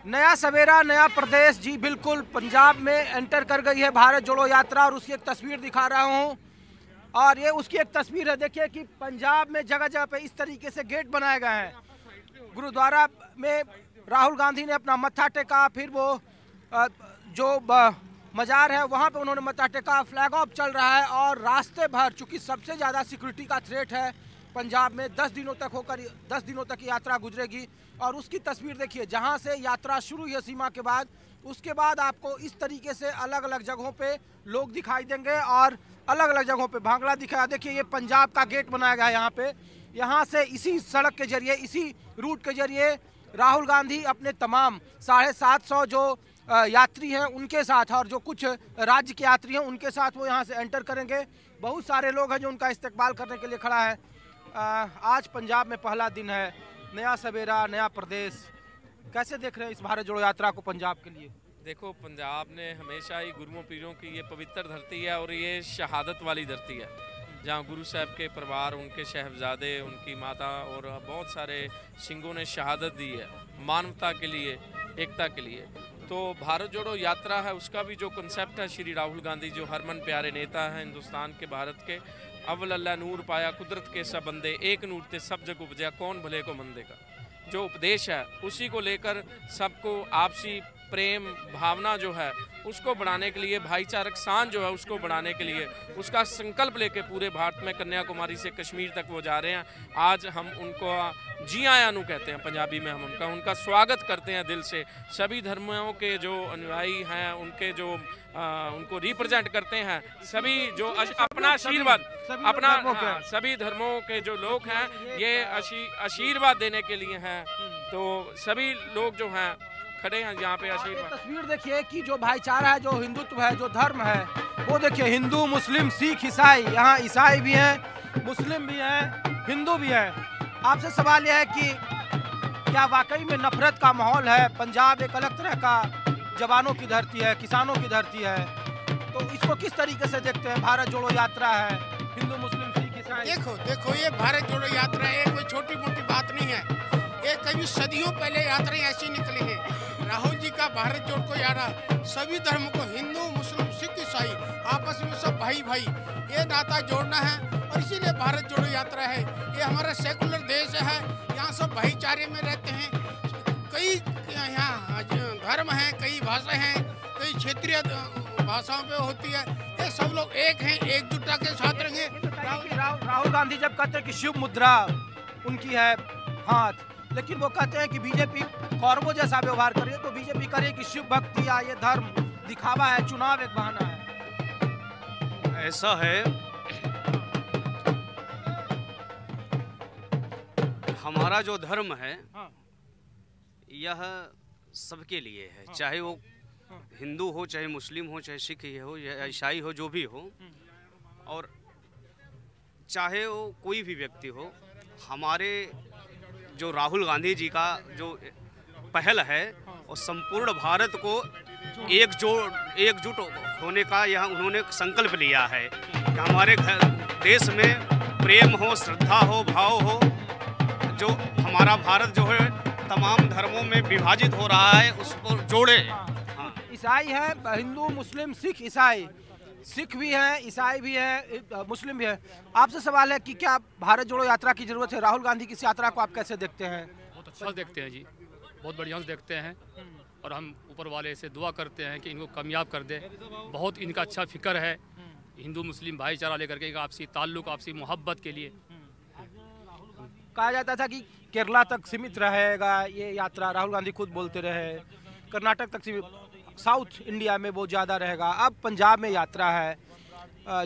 नया सवेरा नया प्रदेश, जी बिल्कुल पंजाब में एंटर कर गई है भारत जोड़ो यात्रा और उसकी एक तस्वीर दिखा रहा हूं। और ये उसकी एक तस्वीर है, देखिए कि पंजाब में जगह जगह पे इस तरीके से गेट बनाए गए हैं। गुरुद्वारा में राहुल गांधी ने अपना मत्था टेका, फिर वो जो मजार है वहाँ पे उन्होंने मत्था टेका, फ्लैग ऑफ चल रहा है। और रास्ते भर चूँकि सबसे ज़्यादा सिक्योरिटी का थ्रेट है पंजाब में, 10 दिनों तक यात्रा गुजरेगी। और उसकी तस्वीर देखिए, जहाँ से यात्रा शुरू हुई है सीमा के बाद, उसके बाद आपको इस तरीके से अलग अलग जगहों पे लोग दिखाई देंगे और अलग अलग जगहों पे भांगड़ा दिखाया। देखिए ये पंजाब का गेट बनाया गया है यहाँ पे। यहाँ से इसी सड़क के जरिए, इसी रूट के जरिए राहुल गांधी अपने तमाम 750 जो यात्री हैं उनके साथ और जो कुछ राज्य के यात्री हैं उनके साथ वो यहाँ से एंटर करेंगे। बहुत सारे लोग हैं जो उनका इस्तकबाल करने के लिए खड़ा है। आज पंजाब में पहला दिन है, नया सवेरा नया प्रदेश। कैसे देख रहे हैं इस भारत जोड़ो यात्रा को पंजाब के लिए? देखो, पंजाब ने हमेशा ही गुरुओं पीरों की ये पवित्र धरती है और ये शहादत वाली धरती है, जहाँ गुरु साहब के परिवार, उनके शहजादे, उनकी माता और बहुत सारे सिंहों ने शहादत दी है मानवता के लिए, एकता के लिए। तो भारत जोड़ो यात्रा है, उसका भी जो कंसेप्ट है, श्री राहुल गांधी जो हरमन प्यारे नेता हैं हिंदुस्तान के, भारत के, अव्वल अल्लाह नूर पाया कुदरत के सब बंदे, एक नूर ते सब जग उपजया कौन भले को मंदे का जो उपदेश है, उसी को लेकर सबको आपसी प्रेम भावना जो है उसको बढ़ाने के लिए, भाईचारक सांझ जो है उसको बढ़ाने के लिए, उसका संकल्प लेके पूरे भारत में कन्याकुमारी से कश्मीर तक वो जा रहे हैं। आज हम उनको जी आयानू कहते हैं पंजाबी में, हम उनका स्वागत करते हैं दिल से। सभी धर्मों के जो अनुयायी हैं, उनके जो उनको रिप्रेजेंट करते हैं, सभी जो अपना आशीर्वाद, अपना सभी धर्मों के जो लोग हैं ये आशीर्वाद देने के लिए हैं। तो सभी लोग जो हैं खड़े हैं यहाँ पे आशीर्वाद। तस्वीर देखिए कि जो भाईचारा है, जो हिंदुत्व है, जो धर्म है, वो देखिए हिंदू, मुस्लिम, सिख, ईसाई, यहाँ ईसाई भी हैं, मुस्लिम भी हैं, हिंदू भी हैं। आपसे सवाल यह है कि क्या वाकई में नफरत का माहौल है? पंजाब एक अलग तरह का जवानों की धरती है, किसानों की धरती है, तो इसको किस तरीके से देखते हैं? भारत जोड़ो यात्रा है, हिंदू, मुस्लिम, सिख, ईसाई। देखो ये भारत जोड़ो यात्रा है, कोई छोटी मोटी बात नहीं है। ये कभी सदियों पहले यात्राएं ऐसी निकली हैं। राहुल जी का भारत जोड़ को यात्रा सभी धर्म को, हिंदू, मुस्लिम, सिख, ईसाई, आपस में सब भाई भाई, ये नाता जोड़ना है और इसीलिए भारत जोड़ो यात्रा है। ये हमारा सेकुलर देश है, यहाँ सब भाईचारे में रहते हैं। कई यहाँ धर्म हैं, कई भाषा हैं, कई क्षेत्रीय भाषाओं पे होती है। ये सब लोग एक हैं, एकजुटता के साथ रहेंगे। राहुल गांधी जब कहते हैं कि शिव मुद्रा उनकी है हाथ, लेकिन वो कहते हैं कि बीजेपी कौरवों जैसा व्यवहार करे, तो बीजेपी करे कि शिव भक्ति या ये धर्म दिखावा है, चुनाव एक बहाना है। ऐसा है, हमारा जो धर्म है यह सबके लिए है, चाहे वो हिंदू हो, चाहे मुस्लिम हो, चाहे सिख हो, या ईसाई हो, जो भी हो, और चाहे वो कोई भी व्यक्ति हो। हमारे जो राहुल गांधी जी का जो पहल है और संपूर्ण भारत को एकजुट होने का यह उन्होंने संकल्प लिया है कि हमारे देश में प्रेम हो, श्रद्धा हो, भाव हो। जो हमारा भारत जो है तमाम धर्मों में विभाजित हो रहा है, उसको जोड़े। हाँ। ईसाई है, हिंदू, मुस्लिम, सिख, ईसाई, सिख भी हैं, ईसाई भी हैं, मुस्लिम भी हैं। आपसे सवाल है कि क्या भारत जोड़ो यात्रा की जरूरत है? राहुल गांधी की इस यात्रा को आप कैसे देखते हैं? बहुत अच्छा देखते हैं जी, बहुत बढ़िया से देखते हैं और हम ऊपर वाले से दुआ करते हैं कि इनको कामयाब कर दे। बहुत इनका अच्छा फिक्र है हिंदू मुस्लिम भाईचारा लेकर के, आपसी ताल्लुक, आपसी मोहब्बत के लिए। कहा जाता था कि केरला तक सीमित रहेगा ये यात्रा, राहुल गांधी खुद बोलते रहे, कर्नाटक तक सीमित, साउथ इंडिया में वो ज़्यादा रहेगा। अब पंजाब में यात्रा है,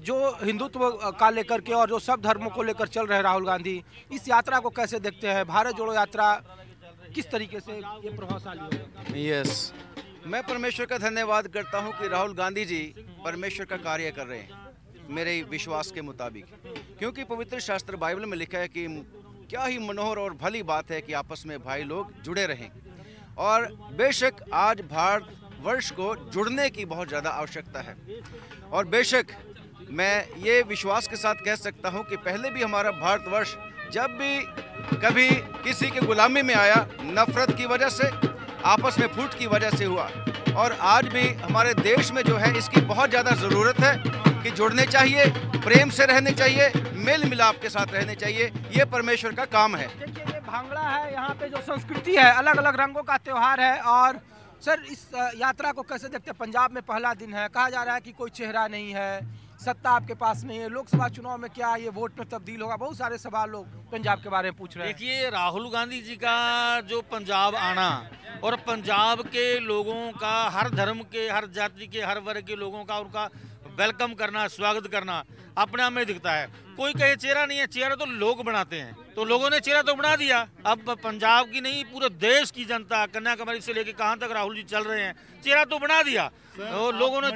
जो हिंदुत्व का लेकर के और जो सब धर्मों को लेकर चल रहे हैं राहुल गांधी, इस यात्रा को कैसे देखते हैं? भारत जोड़ो यात्रा किस तरीके से ये प्रभावशाली होगा? यस, मैं परमेश्वर का धन्यवाद करता हूं कि राहुल गांधी जी परमेश्वर का कार्य कर रहे हैं मेरे विश्वास के मुताबिक, क्योंकि पवित्र शास्त्र बाइबल में लिखा है कि क्या ही मनोहर और भली बात है कि आपस में भाई लोग जुड़े रहें। और बेशक आज भारत वर्ष को जुड़ने की बहुत ज़्यादा आवश्यकता है। और बेशक मैं ये विश्वास के साथ कह सकता हूँ कि पहले भी हमारा भारतवर्ष जब भी कभी किसी के गुलामी में आया, नफरत की वजह से आपस में फूट की वजह से हुआ। और आज भी हमारे देश में जो है इसकी बहुत ज़्यादा ज़रूरत है कि जुड़ने चाहिए, प्रेम से रहने चाहिए, मेल मिलाप के साथ रहने चाहिए। ये परमेश्वर का काम है। देखिए ये भांगड़ा है, यहाँ पे जो संस्कृति है, अलग अलग रंगों का त्यौहार है। और सर इस यात्रा को कैसे देखते हैं? पंजाब में पहला दिन है, कहा जा रहा है कि कोई चेहरा नहीं है, सत्ता आपके पास नहीं है, लोकसभा चुनाव में क्या ये वोट में तब्दील होगा? बहुत सारे सवाल लोग पंजाब के बारे में पूछ रहे हैं। देखिए, राहुल गांधी जी का जो पंजाब आना और पंजाब के लोगों का, हर धर्म के, हर जाति के, हर वर्ग के लोगों का उनका वेलकम करना, स्वागत करना अपने आप में दिखता है। कोई कहे चेहरा नहीं है, चेहरा तो लोग बनाते हैं, तो लोगों ने चेहरा तो बना दिया। अब पंजाब की नहीं, पूरे देश की जनता, कन्याकुमारी से लेकर कहां तक राहुल जी चल रहे हैं, चेहरा तो बना दिया। तो लोगों ने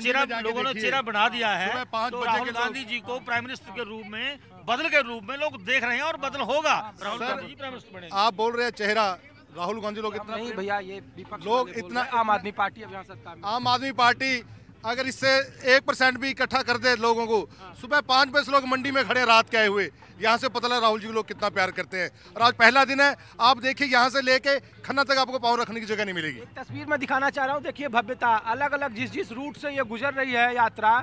चेहरा बना दिया है। तो राहुल गांधी जी को प्राइम मिनिस्टर के रूप में, बदल के रूप में लोग देख रहे हैं और बदल होगा। राहुल गांधी जी प्राइम मिनिस्टर बने। आप बोल रहे हैं चेहरा राहुल गांधी, लोग इतना नहीं भैया, ये विपक्ष लोग वाले बोल इतना- रहे हैं, आम आदमी पार्टी अब यहाँ सत्ता में। आम आदमी पार्टी अगर इससे 1% भी इकट्ठा कर दे लोगों को, सुबह 5 बजे से लोग मंडी में खड़े, रात के आए हुए, यहाँ से पता लगा राहुल जी को लोग कितना प्यार करते हैं। और आज पहला दिन है, आप देखिए यहाँ से लेके खन्ना तक आपको पाँव रखने की जगह नहीं मिलेगी। एक तस्वीर में दिखाना चाह रहा हूँ, देखिए भव्यता, अलग अलग जिस रूट से ये गुजर रही है यात्रा,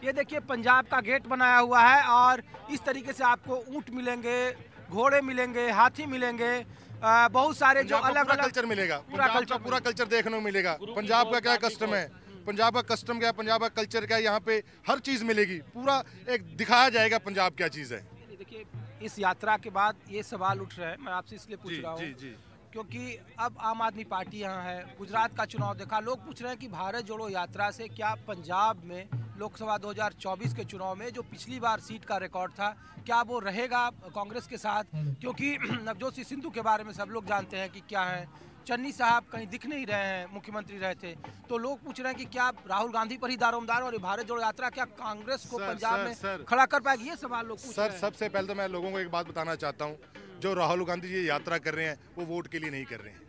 ये देखिए पंजाब का गेट बनाया हुआ है। और इस तरीके से आपको ऊँट मिलेंगे, घोड़े मिलेंगे, हाथी मिलेंगे, बहुत सारे जो अलग अलग कल्चर मिलेगा, पूरा कल्चर देखने को मिलेगा। पंजाब का क्या कस्टम है, पंजाब का कस्टम क्या है, पंजाब का कल्चर क्या है, यहाँ पे हर चीज़ मिलेगी। पूरा एक दिखाया जाएगा पंजाब क्या चीज़ है। देखिए इस यात्रा के बाद ये सवाल उठ रहे हैं, मैं आपसे इसलिए पूछ रहा हूँ क्योंकि अब आम आदमी पार्टी यहाँ है, गुजरात का चुनाव देखा, लोग पूछ रहे हैं कि भारत जोड़ो यात्रा से क्या पंजाब में लोकसभा 2024 के चुनाव में जो पिछली बार सीट का रिकॉर्ड था, क्या वो रहेगा कांग्रेस के साथ? क्योंकि नवजोत सिंह सिद्धू के बारे में सब लोग जानते हैं कि क्या है, चन्नी साहब कहीं दिख नहीं रहे हैं, मुख्यमंत्री रहे थे। तो लोग पूछ रहे हैं कि क्या राहुल गांधी पर ही दारोमदार और भारत जोड़ो यात्रा क्या कांग्रेस को पंजाब में खड़ा कर पाएगी? ये सवाल लोग पूछ रहे हैं। सबसे पहले तो मैं लोगों को एक बात बताना चाहता हूँ, जो राहुल गांधी जी यात्रा कर रहे हैं वो वोट के लिए नहीं कर रहे हैं।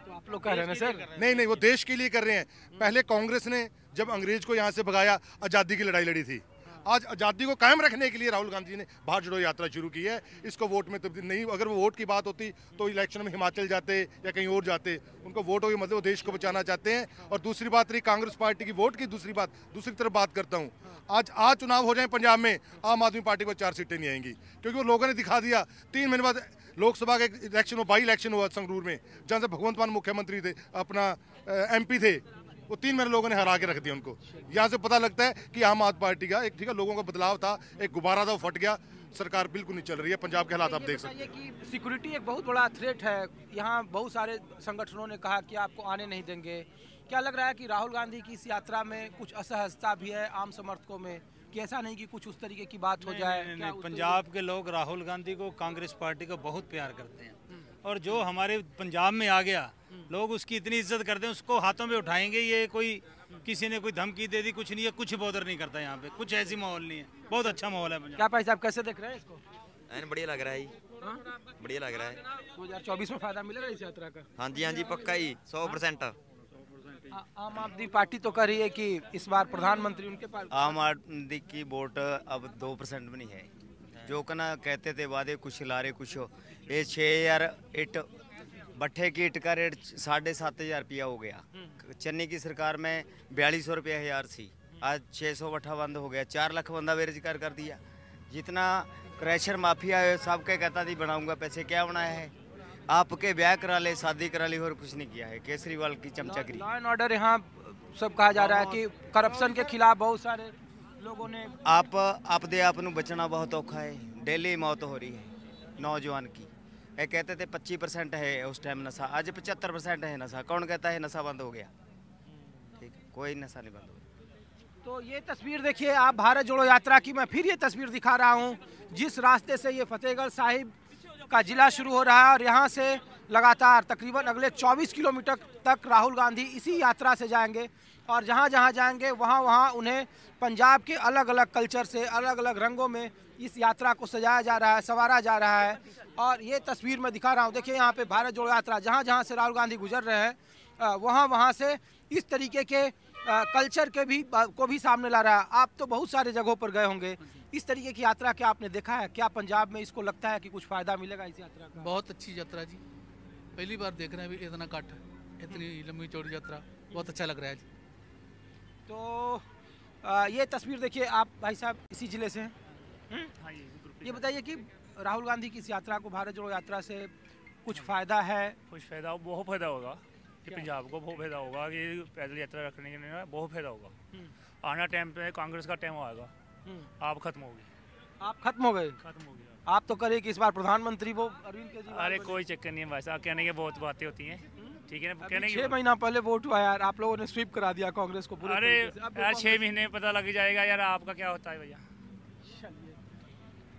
तो आप लोग कह रहे हैं सर? नहीं, वो देश के लिए कर रहे हैं। पहले कांग्रेस ने जब अंग्रेज को यहाँ से भगाया, आज़ादी की लड़ाई लड़ी थी। आज आज़ादी को कायम रखने के लिए राहुल गांधी जी ने भारत जोड़ो यात्रा शुरू की है। इसको वोट में तब्दील नहीं, अगर वो वोट की बात होती तो इलेक्शन में हिमाचल जाते या कहीं और जाते। उनको वोट हो, मतलब वो देश को बचाना चाहते हैं। और दूसरी बात रही कांग्रेस पार्टी की वोट की, दूसरी तरफ बात करता हूँ, आज चुनाव हो जाए पंजाब में, आम आदमी पार्टी को 4 सीटें नहीं आएंगी, क्योंकि वो लोगों ने दिखा दिया। 3 महीने बाद लोकसभा का इलेक्शन, बाई इलेक्शन हुआ संगरूर में, जहाँ से भगवंत मान मुख्यमंत्री थे, अपना MP थे, वो 3 महीने लोगों ने हरा के रख दिया उनको। यहाँ से पता लगता है कि आम आदमी पार्टी का एक, ठीक है, लोगों का बदलाव था, एक गुब्बारा था, वो फट गया। सरकार बिल्कुल नहीं चल रही है। पंजाब के हालात आप देख सकते हैं कि सिक्योरिटी एक बहुत बड़ा थ्रेट है। यहाँ बहुत सारे संगठनों ने कहा कि आपको आने नहीं देंगे। क्या लग रहा है कि राहुल गांधी की इस यात्रा में कुछ असहजता भी है आम समर्थकों में, कि ऐसा नहीं कि कुछ उस तरीके की बात हो जाए? नहीं, पंजाब के लोग राहुल गांधी को, कांग्रेस पार्टी को बहुत प्यार करते हैं। और जो हमारे पंजाब में आ गया, लोग उसकी इतनी इज्जत करते हैं, उसको हाथों में उठाएंगे। ये कोई किसी ने कोई धमकी दे दी, कुछ नहीं है, कुछ बॉदर नहीं करता यहाँ पे, कुछ ऐसी माहौल नहीं है, बहुत अच्छा माहौल है। क्या भाई साहब कैसे देख रहे हैं इसको? बढ़िया लग रहा है, बढ़िया लग रहा है। 2024 में फायदा मिलेगा इस यात्रा का? हाँ जी पक्का ही, 100%। आम आदमी पार्टी तो कह रही है कि इस बार प्रधानमंत्री उनके पास। आम आदमी की वोट अब 2% भी नहीं है। जो कहना कहते थे वादे कुछ लारे कुछ हो। ये 6000 ईट भट्ठे की ईट का रेट 7,500 रुपया हो गया। चन्नी की सरकार में 4200 रुपया हजार सी, आज 600 भट्ठा बंद हो गया। 4 लाख बंदा बेरोजगार कर दिया। जितना क्रैशर माफिया है सबके कहता थी बनाऊंगा, पैसे क्या बनाया है? आपके ब्याह करा ले, शादी करा ले, और कुछ नहीं किया है। केजरीवाल की चमचागिरी। लॉ एंड ऑर्डर यहाँ सब कहा जा रहा है कि करप्शन के खिलाफ बहुत सारे लोगों ने। आप दे आप नू बचना बहुत औखा है। डेली मौत हो रही है नौजवान की। ये कहते थे 25% है उस टाइम नशा, आज 75% है नशा। कौन कहता है नशा बंद हो गया? ठीक है, कोई नशा नहीं बंद हो गया। तो ये तस्वीर देखिए आप भारत जोड़ो यात्रा की। मैं फिर ये तस्वीर दिखा रहा हूँ, जिस रास्ते से ये फतेहगढ़ साहिब का जिला शुरू हो रहा है और यहाँ से लगातार तकरीबन अगले 24 किलोमीटर तक राहुल गांधी इसी यात्रा से जाएंगे। और जहाँ जहाँ जाएंगे वहाँ वहाँ उन्हें पंजाब के अलग अलग कल्चर से, अलग अलग रंगों में इस यात्रा को सजाया जा रहा है, संवारा जा रहा है। और ये तस्वीर मैं दिखा रहा हूँ, देखिए यहाँ पे भारत जोड़ो यात्रा जहाँ जहाँ से राहुल गांधी गुजर रहे हैं वहाँ वहाँ से इस तरीके के कल्चर के भी को भी सामने ला रहा है। आप तो बहुत सारे जगहों पर गए होंगे, इस तरीके की यात्रा क्या आपने देखा है? क्या पंजाब में इसको लगता है कि कुछ फ़ायदा मिलेगा इस यात्रा का? बहुत अच्छी यात्रा जी, पहली बार देख रहे हैं अभी इतना कट। इतनी लंबी चौड़ी यात्रा, बहुत अच्छा लग रहा है। तो ये तस्वीर देखिए आप भाई साहब इसी जिले से हैं। हाँ, ये बताइए कि राहुल गांधी की इस यात्रा को, भारत जोड़ो यात्रा से कुछ फ़ायदा है? कुछ फ़ायदा, बहुत फ़ायदा होगा कि पंजाब को बहुत फ़ायदा होगा कि पैदल यात्रा रखने के लिए बहुत फ़ायदा होगा। आना टाइम पे कांग्रेस का टाइम आएगा, आप खत्म होगी। आप खत्म हो गए? खत्म हो गया। आप तो करिए कि इस बार प्रधानमंत्री वो अरविंद केजरीवाल। अरे कोई चक्कर नहीं है भाई साहब, कहने की बहुत बातें होती हैं, ठीक है ना, कहने 6 महीना पहले वोट हुआ यार, आप लोगों ने स्वीप करा दिया कांग्रेस को पूरे अरे तरीके से। अब यार 6 महीने में पता लग जाएगा यार आपका क्या होता है भैया।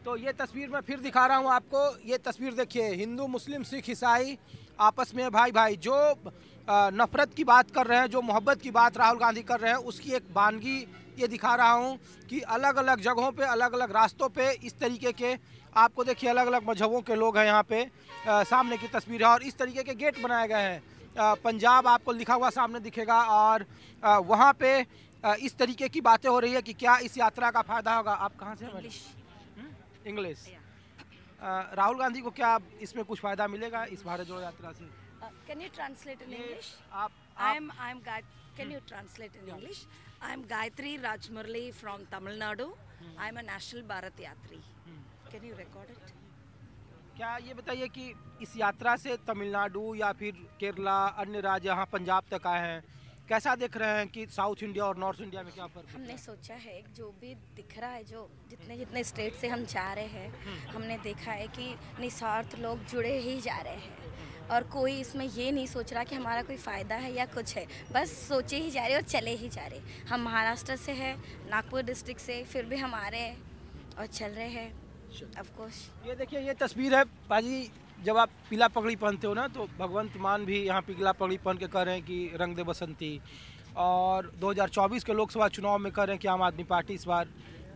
तो ये तस्वीर मैं फिर दिखा रहा हूँ आपको। ये तस्वीर देखिए, हिंदू मुस्लिम सिख ईसाई आपस में भाई भाई जो नफरत की बात कर रहे हैं, जो मोहब्बत की बात राहुल गांधी कर रहे हैं, उसकी एक वानगी ये दिखा रहा हूँ कि अलग अलग जगहों पे, अलग अलग रास्तों पे इस तरीके के आपको देखिए अलग अलग मजहबों के लोग हैं यहाँ पे। सामने की तस्वीर है और इस तरीके के गेट बनाए गए हैं। पंजाब आपको लिखा हुआ सामने दिखेगा और वहाँ पे इस तरीके की बातें हो रही है कि क्या इस यात्रा का फ़ायदा होगा। आप कहाँ से हैं? इंग्लिश। राहुल गांधी को क्या इसमें कुछ फ़ायदा मिलेगा इस भारत जोड़ो यात्रा से? Can you translate in English? Can you translate in English? I am Gayatri Rajmurli from Tamil Nadu. I am a National Bharat Yatri. Can you record it? क्या ये बताइए कि इस यात्रा से तमिलनाडु या फिर केरला, अन्य राज्य यहाँ पंजाब तक आए हैं, कैसा देख रहे हैं कि साउथ इंडिया और नॉर्थ इंडिया में क्या फर्क है? हमने सोचा है जो भी दिख रहा है, जो जितने जितने स्टेट से हम जा रहे हैं, हमने देखा है कि निस्वार्थ लोग जुड़े ही जा रहे हैं और कोई इसमें ये नहीं सोच रहा कि हमारा कोई फ़ायदा है या कुछ है, बस सोचे ही जा रहे और चले ही जा रहे। हम महाराष्ट्र से हैं, नागपुर डिस्ट्रिक्ट से, फिर भी हम आ रहे हैं और चल रहे हैं ऑफ कोर्स। ये देखिए ये तस्वीर है बाजी, जब आप पीला पगड़ी पहनते हो ना, तो भगवंत मान भी यहाँ पीला पगड़ी पहन के कह रहे हैं कि रंग दे बसंती, और 2024 के लोकसभा चुनाव में कह रहे हैं कि आम आदमी पार्टी इस बार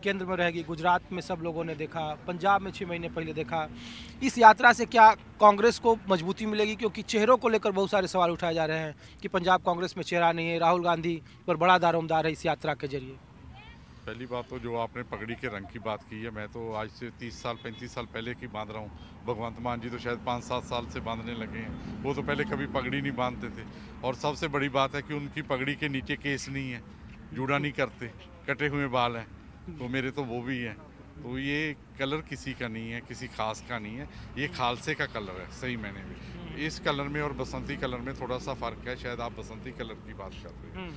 केंद्र में रहेगी। गुजरात में सब लोगों ने देखा, पंजाब में 6 महीने पहले देखा। इस यात्रा से क्या कांग्रेस को मजबूती मिलेगी? क्योंकि चेहरों को लेकर बहुत सारे सवाल उठाए जा रहे हैं कि पंजाब कांग्रेस में चेहरा नहीं है, राहुल गांधी पर बड़ा दारोमदार है इस यात्रा के जरिए। पहली बात तो जो आपने पगड़ी के रंग की बात की है, मैं तो आज से 30 साल 35 साल पहले की बांध रहा हूँ। भगवंत मान जी तो शायद 5-7 साल से बांधने लगे हैं, वो तो पहले कभी पगड़ी नहीं बांधते थे। और सबसे बड़ी बात है कि उनकी पगड़ी के नीचे केस नहीं है, जूड़ा नहीं करते, कटे हुए बाल हैं, तो मेरे तो वो भी हैं। तो ये कलर किसी का नहीं है, किसी खास का नहीं है, ये खालसे का कलर है सही मैंने भी। इस कलर में और बसंती कलर में थोड़ा सा फ़र्क है, शायद आप बसंती कलर की बात कर रहे हैं।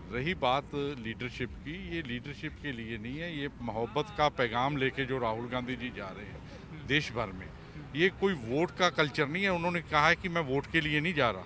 रही बात लीडरशिप की, ये लीडरशिप के लिए नहीं है, ये मोहब्बत का पैगाम लेके जो राहुल गांधी जी जा रहे हैं देश भर में, ये कोई वोट का कल्चर नहीं है। उन्होंने कहा है कि मैं वोट के लिए नहीं जा रहा,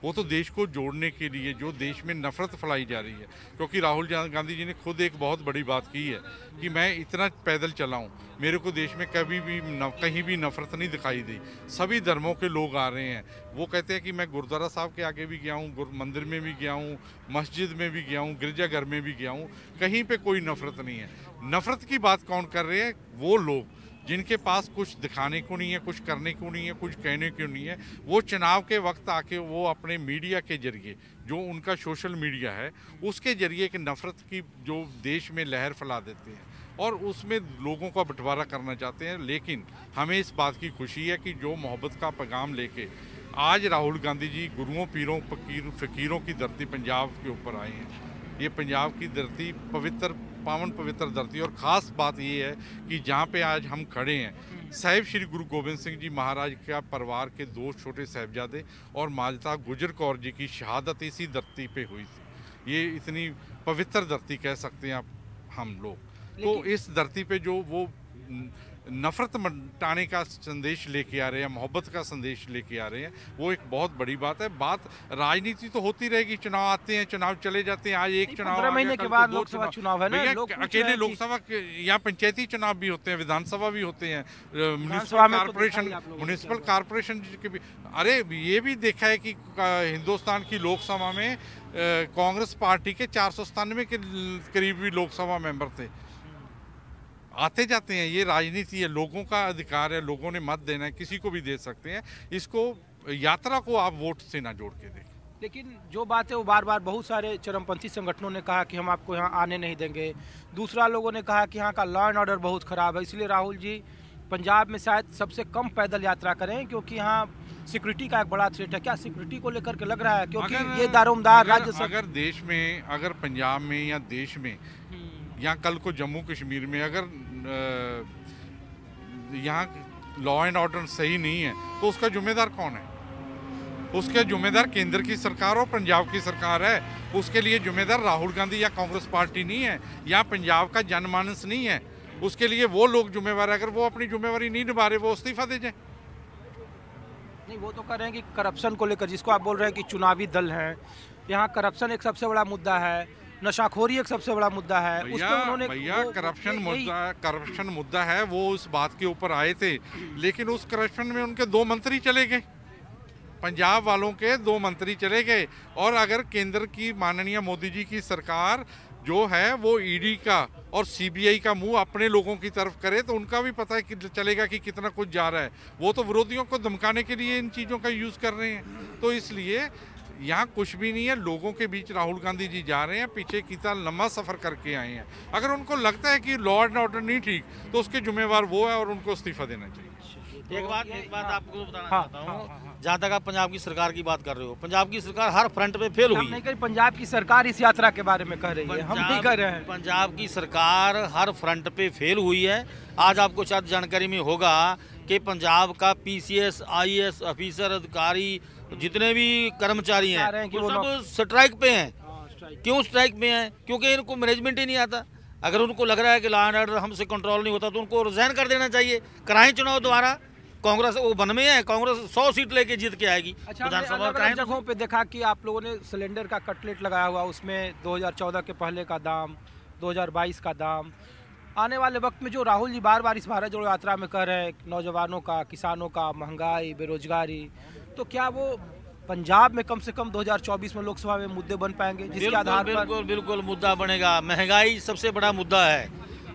वो तो देश को जोड़ने के लिए, जो देश में नफरत फैलाई जा रही है। क्योंकि राहुल गांधी जी ने खुद एक बहुत बड़ी बात की है कि मैं इतना पैदल चला हूँ, मेरे को देश में कभी भी कहीं भी नफरत नहीं दिखाई दी, सभी धर्मों के लोग आ रहे हैं। वो कहते हैं कि मैं गुरुद्वारा साहब के आगे भी गया हूँ, मंदिर में भी गया हूँ, मस्जिद में भी गया हूँ, गिरजाघर में भी गया हूँ, कहीं पे कोई नफरत नहीं है। नफरत की बात कौन कर रहे हैं? वो लोग जिनके पास कुछ दिखाने को नहीं है, कुछ करने को नहीं है, कुछ कहने को नहीं है। वो चुनाव के वक्त आके वो अपने मीडिया के जरिए, जो उनका सोशल मीडिया है, उसके जरिए कि नफरत की जो देश में लहर फैला देते हैं और उसमें लोगों का बंटवारा करना चाहते हैं। लेकिन हमें इस बात की खुशी है कि जो मोहब्बत का पैगाम लेके आज राहुल गांधी जी गुरुओं पीरों फ़कीरों की धरती पंजाब के ऊपर आए हैं। ये पंजाब की धरती पवित्र, पावन पवित्र धरती, और ख़ास बात ये है कि जहाँ पे आज हम खड़े हैं, साहिब श्री गुरु गोबिंद सिंह जी महाराज का परिवार के 2 छोटे साहिबजादे और माता गुजर कौर जी की शहादत इसी धरती पे हुई थी। ये इतनी पवित्र धरती कह सकते हैं आप हम लोग। तो इस धरती पे जो वो नफरत मिटाने का संदेश लेके आ रहे हैं, मोहब्बत का संदेश लेके आ रहे हैं, वो एक बहुत बड़ी बात है। बात राजनीति तो होती रहेगी, चुनाव आते हैं, चुनाव चले जाते हैं। आज एक चुनाव, 15 महीने के बाद लोकसभा चुनाव है ना, अकेले लोकसभा यहाँ पंचायती चुनाव भी होते हैं, विधानसभा भी होते हैं, म्यूनिसिपल कॉरपोरेशन के भी। अरे ये भी देखा है कि हिंदुस्तान की लोकसभा में कांग्रेस पार्टी के 497 के करीब भी लोकसभा मेंबर थे। आते जाते हैं, ये राजनीति है, लोगों का अधिकार है, लोगों ने मत देना है, किसी को भी दे सकते हैं। इसको यात्रा को आप वोट से ना जोड़ के देखें। लेकिन जो बात है वो बार बार बहुत सारे चरमपंथी संगठनों ने कहा कि हम आपको यहाँ आने नहीं देंगे। दूसरा लोगों ने कहा कि यहाँ का लॉ एंड ऑर्डर बहुत ख़राब है, इसलिए राहुल जी पंजाब में शायद सबसे कम पैदल यात्रा करें, क्योंकि यहाँ सिक्योरिटी का एक बड़ा थ्रेट है, क्या सिक्योरिटी को लेकर के लग रहा है? क्योंकि ये दारोमदार राज्य से अगर देश में, अगर पंजाब में या देश में या कल को जम्मू कश्मीर में अगर यहाँ लॉ एंड ऑर्डर सही नहीं है तो उसका जिम्मेदार कौन है? उसके जिम्मेदार केंद्र की सरकार और पंजाब की सरकार है। उसके लिए जिम्मेदार राहुल गांधी या कांग्रेस पार्टी नहीं है, या पंजाब का जनमानस नहीं है। उसके लिए वो लोग जिम्मेवार है। अगर वो अपनी जिम्मेवारी नहीं निभा रहे, वो इस्तीफा दे जाए। नहीं, वो तो कह रहे हैं कि करप्शन को लेकर, जिसको आप बोल रहे हैं कि चुनावी दल हैं, यहाँ करप्शन एक सबसे बड़ा मुद्दा है, नशाखोरी एक सबसे बड़ा मुद्दा है। भैया करप्शन मुद्दा है, वो उस बात के ऊपर आए थे, लेकिन उस करप्शन में उनके 2 मंत्री चले गए, पंजाब वालों के 2 मंत्री चले गए। और अगर केंद्र की माननीय मोदी जी की सरकार जो है वो ईडी का और सीबीआई का मुंह अपने लोगों की तरफ करे तो उनका भी पता है कि चलेगा कि कितना कुछ जा रहा है। वो तो विरोधियों को धमकाने के लिए इन चीज़ों का यूज़ कर रहे हैं। तो इसलिए यहाँ कुछ भी नहीं है, लोगों के बीच राहुल गांधी जी जा रहे हैं, पीछे कितना लंबा सफ़र करके आए हैं। अगर उनको लगता है कि लॉ एंड ऑर्डर नहीं ठीक तो उसके जिम्मेवार वो है और उनको इस्तीफा देना चाहिए। एक बात आपको बताना चाहता हूँ, जहाँ तक आप पंजाब की सरकार की बात कर रहे हो, पंजाब की सरकार हर फ्रंट पे फेल हुई है। पंजाब की सरकार इस यात्रा के बारे में कह रही है, हम भी कह रहे हैं। पंजाब की सरकार हर फ्रंट पे फेल हुई है। आज आपको शायद जानकारी में होगा कि पंजाब का PCS, IAS ऑफिसर, अधिकारी, जितने भी कर्मचारी हैं वो सब स्ट्राइक पे हैं। क्यों स्ट्राइक पे हैं? क्योंकि इनको मैनेजमेंट ही नहीं आता। अगर उनको लग रहा है कि लॉ एंड ऑर्डर हमसे कंट्रोल नहीं होता तो उनको रिजाइन कर देना चाहिए। कराएं चुनाव दोबारा, कांग्रेस वो वन में है, कांग्रेस 100 सीट लेके जीत के आएगी। अच्छा, अलग जगहों पे देखा कि आप लोगों ने सिलेंडर का कटलेट लगाया हुआ, उसमें 2014 के पहले का दाम, 2022 का दाम। आने वाले वक्त में जो राहुल जी बार बार इस भारत जोड़ो यात्रा में कह रहे हैं, नौजवानों का, किसानों का, महंगाई, बेरोजगारी, तो क्या वो पंजाब में कम से कम 2024 में लोकसभा में मुद्दे बन पाएंगे जिसके आधार पर? बिल्कुल मुद्दा बनेगा। महंगाई सबसे बड़ा मुद्दा है।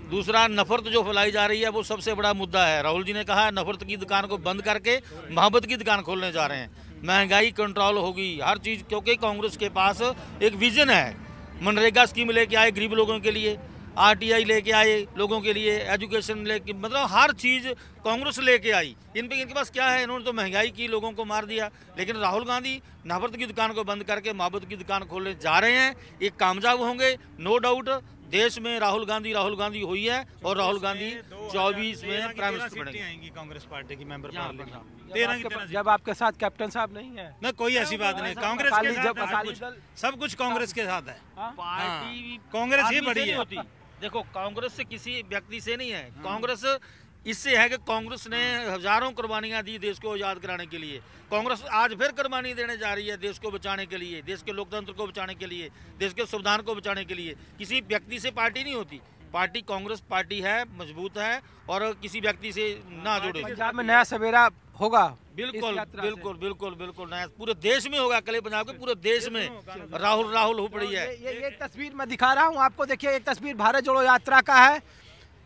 दूसरा, नफरत जो फैलाई जा रही है वो सबसे बड़ा मुद्दा है। राहुल जी ने कहा है नफरत की दुकान को बंद करके मोहब्बत की दुकान खोलने जा रहे हैं। महंगाई कंट्रोल होगी, हर चीज़, क्योंकि कांग्रेस के पास एक विजन है। मनरेगा स्कीम लेके आए गरीब लोगों के लिए, RTI लेके आए लोगों के लिए, एजुकेशन लेके, मतलब हर चीज़ कांग्रेस लेके आई। इनके पास क्या है? इन्होंने तो महंगाई की, लोगों को मार दिया। लेकिन राहुल गांधी नफरत की दुकान को बंद करके मोहब्बत की दुकान खोलने जा रहे हैं। ये कामयाब होंगे, नो डाउट। देश में राहुल गांधी हुई है और राहुल गांधी 24 में प्राइम मिनिस्टर बनेंगे। कांग्रेस पार्टी की मेंबर पार्लियामेंट 13 जब आपके साथ कैप्टन साहब नहीं है ना, कोई ऐसी बात नहीं। कांग्रेस के साथ सब कुछ कांग्रेस के साथ है। पार्टी कांग्रेस ही बड़ी है। देखो, कांग्रेस से किसी व्यक्ति से नहीं है, कांग्रेस इससे है कि कांग्रेस ने हजारों कुर्बानियां दी देश को आज़ाद कराने के लिए। कांग्रेस आज फिर कुर्बानी देने जा रही है देश को बचाने के लिए, देश के लोकतंत्र को बचाने के लिए, देश के संविधान को बचाने के लिए। किसी व्यक्ति से पार्टी नहीं होती। पार्टी कांग्रेस पार्टी है, मजबूत है और किसी व्यक्ति से ना जुड़े। पंजाब में नया सवेरा होगा। बिल्कुल बिल्कुल बिल्कुल बिल्कुल नया पूरे देश में होगा। कल पंजाब के पूरे देश में राहुल हो पड़ी है। ये तस्वीर मैं दिखा रहा हूँ आपको, देखिए एक तस्वीर भारत जोड़ो यात्रा का है।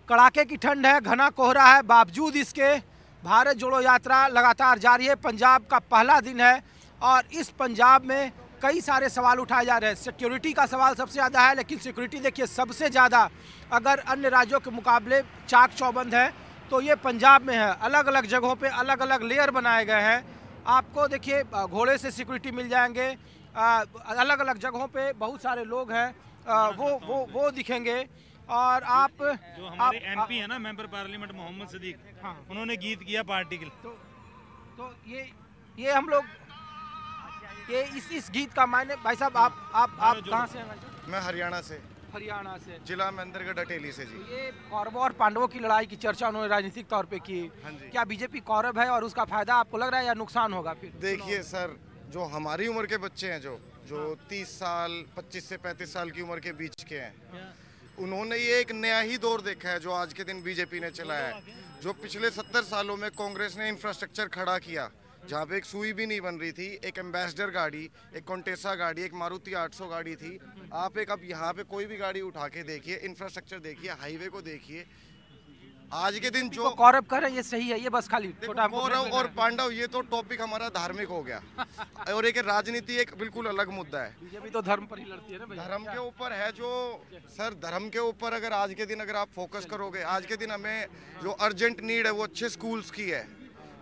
कड़ाके की ठंड है, घना कोहरा है, बावजूद इसके भारत जोड़ो यात्रा लगातार जारी है। पंजाब का पहला दिन है और इस पंजाब में कई सारे सवाल उठाए जा रहे हैं। सिक्योरिटी का सवाल सबसे ज़्यादा है, लेकिन सिक्योरिटी देखिए सबसे ज़्यादा अगर अन्य राज्यों के मुकाबले चाक चौबंद है तो ये पंजाब में है। अलग अलग जगहों पे अलग अलग लेयर बनाए गए हैं। आपको देखिए घोड़े से सिक्योरिटी मिल जाएंगे, अलग अलग जगहों पे बहुत सारे लोग हैं, वो दिखेंगे। और आप जो हमारे MP है ना, मेंबर पार्लियामेंट मोहम्मद सदीक, हाँ, उन्होंने गीत किया पार्टी के लिए। तो ये हम लोग ये इस गीत का मायने, भाई साहब आप कहाँ से हैं? मैं हरियाणा से, जिला महेंद्रगढ़ अटेली से जी। ये कौरवों और पांडवों की लड़ाई की चर्चा उन्होंने राजनीतिक तौर पे की। हाँ जी। क्या बीजेपी कौरव है और उसका फायदा आपको लग रहा है या नुकसान होगा फिर? देखिए सर, जो हमारी उम्र के बच्चे हैं, जो 30 साल 25 से 35 साल की उम्र के बीच के हैं, उन्होंने ये एक नया ही दौर देखा है जो आज के दिन बीजेपी ने चलाया है। जो पिछले 70 सालों में कांग्रेस ने इंफ्रास्ट्रक्चर खड़ा किया, जहाँ पे एक सुई भी नहीं बन रही थी, एक एम्बेसडर गाड़ी, एक कॉन्टेसा गाड़ी, एक मारुति 800 गाड़ी थी। आप अब यहाँ पे कोई भी गाड़ी उठा के देखिए, इंफ्रास्ट्रक्चर देखिए, हाईवे को देखिए। आज के दिन जो कौरव कर रहे हैं ये सही है, ये बस खाली कौरव और पांडव ये तो टॉपिक हमारा धार्मिक हो गया और एक राजनीति एक बिल्कुल अलग मुद्दा है। बीजेपी तो धर्म पर ही लड़ती है ना भैया। धर्म के ऊपर है जो सर, धर्म के ऊपर अगर आज के दिन अगर आप फोकस करोगे, आज के दिन हमें जो अर्जेंट नीड है वो अच्छे स्कूल्स की है,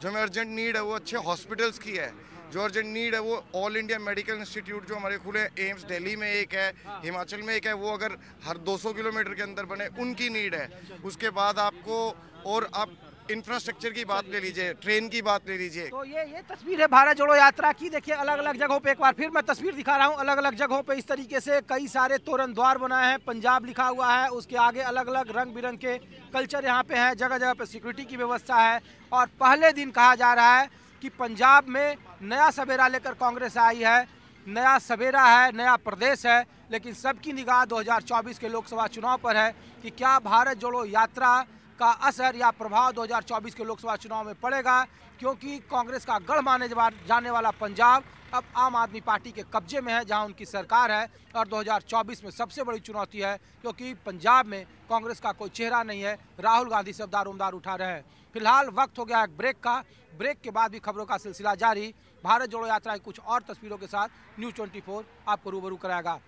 जो हमें अर्जेंट नीड है वो अच्छे हॉस्पिटल्स की है, जो अर्जेंट नीड है वो ऑल इंडिया मेडिकल इंस्टीट्यूट जो हमारे खुले, एम्स दिल्ली में एक है, हिमाचल में एक है, वो अगर हर 200 किलोमीटर के अंदर बने, उनकी नीड है। उसके बाद आपको और आप इंफ्रास्ट्रक्चर की बात ले लीजिए, ट्रेन की बात ले लीजिए। तो ये तस्वीर है भारत जोड़ो यात्रा की। देखिए अलग अलग जगहों पे, एक बार फिर मैं तस्वीर दिखा रहा हूँ, अलग अलग जगहों पे इस तरीके से कई सारे तोरण द्वार बनाए हैं, पंजाब लिखा हुआ है, उसके आगे अलग अलग रंग बिरंग के कल्चर यहाँ पे है, जगह जगह पे सिक्योरिटी की व्यवस्था है। और पहले दिन कहा जा रहा है कि पंजाब में नया सवेरा लेकर कांग्रेस आई है, नया सवेरा है, नया प्रदेश है, लेकिन सबकी निगाह 2024 के लोकसभा चुनाव पर है कि क्या भारत जोड़ो यात्रा का असर या प्रभाव 2024 के लोकसभा चुनाव में पड़ेगा, क्योंकि कांग्रेस का गढ़ माने जाने वाला पंजाब अब आम आदमी पार्टी के कब्जे में है, जहां उनकी सरकार है। और 2024 में सबसे बड़ी चुनौती है क्योंकि पंजाब में कांग्रेस का कोई चेहरा नहीं है, राहुल गांधी सब दारोमदार उठा रहे हैं। फिलहाल वक्त हो गया एक ब्रेक का, ब्रेक के बाद भी खबरों का सिलसिला जारी। भारत जोड़ो यात्रा की कुछ और तस्वीरों के साथ न्यूज़ 24 आपको रूबरू कराएगा।